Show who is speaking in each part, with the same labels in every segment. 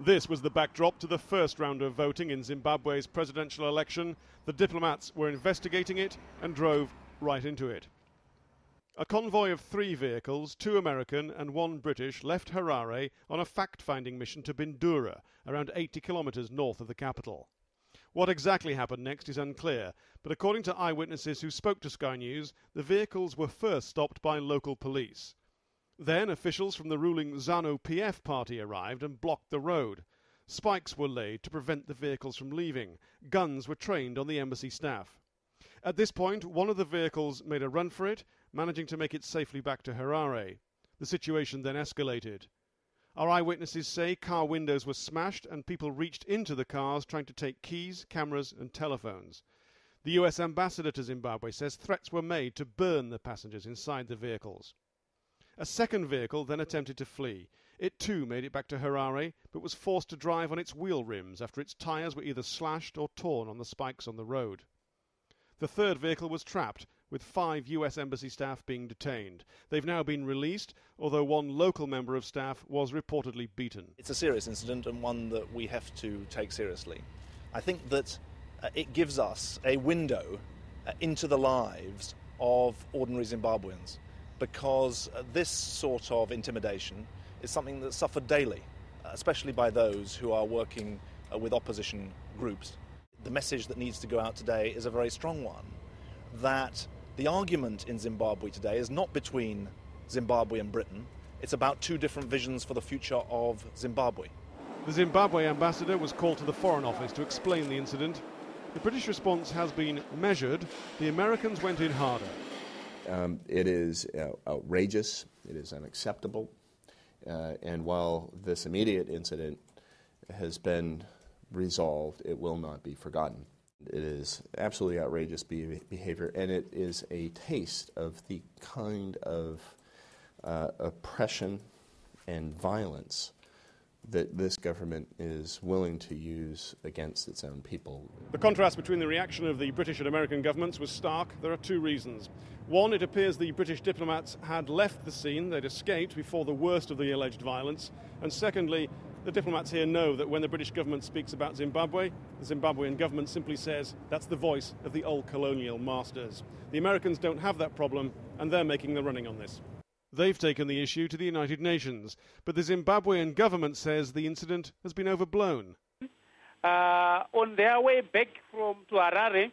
Speaker 1: This was the backdrop to the first round of voting in Zimbabwe's presidential election. The diplomats were investigating it and drove right into it. A convoy of 3 vehicles, 2 American and 1 British, left Harare on a fact-finding mission to Bindura, around 80 kilometres north of the capital. What exactly happened next is unclear, but according to eyewitnesses who spoke to Sky News, the vehicles were first stopped by local police. Then officials from the ruling ZANU-PF party arrived and blocked the road. Spikes were laid to prevent the vehicles from leaving. Guns were trained on the embassy staff. At this point, one of the vehicles made a run for it, managing to make it safely back to Harare. The situation then escalated. Our eyewitnesses say car windows were smashed and people reached into the cars trying to take keys, cameras and telephones. The US ambassador to Zimbabwe says threats were made to burn the passengers inside the vehicles. A second vehicle then attempted to flee. It too made it back to Harare, but was forced to drive on its wheel rims after its tyres were either slashed or torn on the spikes on the road. The third vehicle was trapped, with 5 US embassy staff being detained. They've now been released, although one local member of staff was reportedly beaten.
Speaker 2: It's a serious incident and one that we have to take seriously. I think that it gives us a window into the lives of ordinary Zimbabweans, because this sort of intimidation is something that's suffered daily, especially by those who are working with opposition groups. The message that needs to go out today is a very strong one, that the argument in Zimbabwe today is not between Zimbabwe and Britain, it's about 2 different visions for the future of Zimbabwe.
Speaker 1: The Zimbabwe ambassador was called to the Foreign Office to explain the incident. The British response has been measured. The Americans went in harder.
Speaker 3: It is outrageous, it is unacceptable, and while this immediate incident has been resolved, it will not be forgotten. It is absolutely outrageous behavior, and it is a taste of the kind of oppression and violence that this government is willing to use against its own people.
Speaker 1: The contrast between the reaction of the British and American governments was stark. There are 2 reasons. One, it appears the British diplomats had left the scene, they'd escaped before the worst of the alleged violence. And secondly, the diplomats here know that when the British government speaks about Zimbabwe, the Zimbabwean government simply says that's the voice of the old colonial masters. The Americans don't have that problem, and they're making the running on this. They've taken the issue to the United Nations, but the Zimbabwean government says the incident has been overblown.
Speaker 4: On their way back to Harare,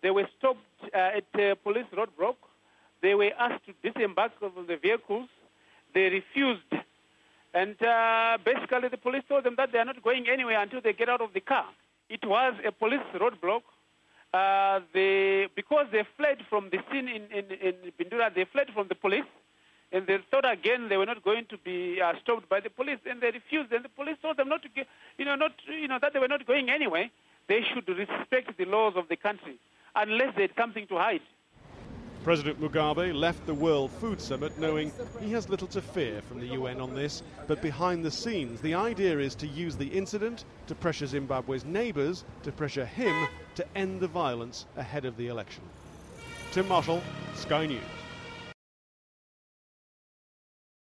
Speaker 4: they were stopped at a police roadblock. They were asked to disembark from the vehicles. They refused. And basically the police told them that they are not going anywhere until they get out of the car. It was a police roadblock. Because they fled from the scene in Bindura, they fled from the police. And they thought again they were not going to be stopped by the police, and they refused. And the police told them not to get, that they were not going anywhere. They should respect the laws of the country, unless they had something to hide.
Speaker 1: President Mugabe left the World Food Summit knowing he has little to fear from the UN on this, but behind the scenes, the idea is to use the incident to pressure Zimbabwe's neighbours, to pressure him to end the violence ahead of the election. Tim Marshall, Sky News.